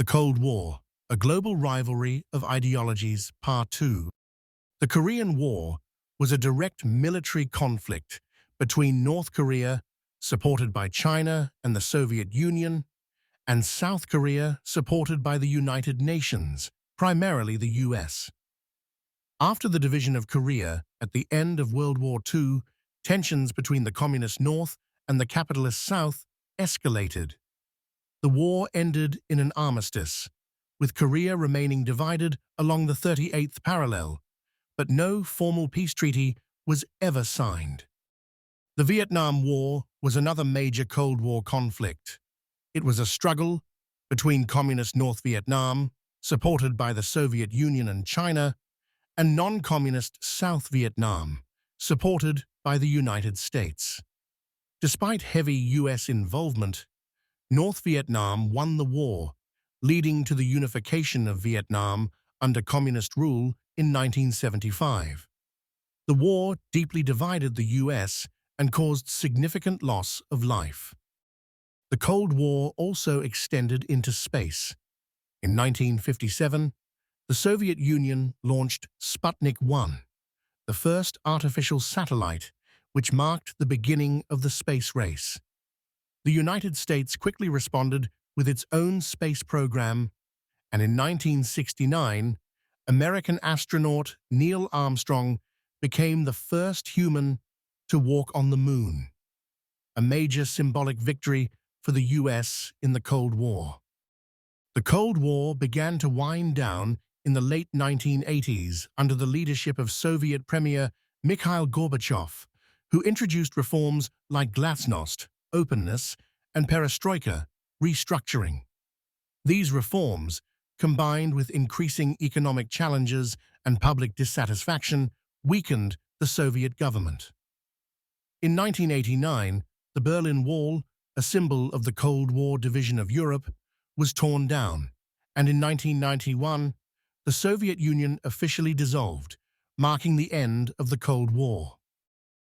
The Cold War, a global rivalry of ideologies, Part 2. The Korean War was a direct military conflict between North Korea, supported by China and the Soviet Union, and South Korea, supported by the United Nations, primarily the US. After the division of Korea at the end of World War II, tensions between the Communist North and the capitalist South escalated. The war ended in an armistice, with Korea remaining divided along the 38th parallel, but no formal peace treaty was ever signed. The Vietnam War was another major Cold War conflict. It was a struggle between Communist North Vietnam, supported by the Soviet Union and China, and non-communist South Vietnam, supported by the United States. Despite heavy US involvement, North Vietnam won the war, leading to the unification of Vietnam under communist rule in 1975. The war deeply divided the US and caused significant loss of life. The Cold War also extended into space. In 1957, the Soviet Union launched Sputnik 1, the first artificial satellite, which marked the beginning of the space race. The United States quickly responded with its own space program, and in 1969, American astronaut Neil Armstrong became the first human to walk on the moon, a major symbolic victory for the US in the Cold War. The Cold War began to wind down in the late 1980s under the leadership of Soviet Premier Mikhail Gorbachev, who introduced reforms like glasnost, openness, and perestroika, restructuring. These reforms, combined with increasing economic challenges and public dissatisfaction, weakened the Soviet government. In 1989, the Berlin Wall, a symbol of the Cold War division of Europe, was torn down, and in 1991, the Soviet Union officially dissolved, marking the end of the Cold War.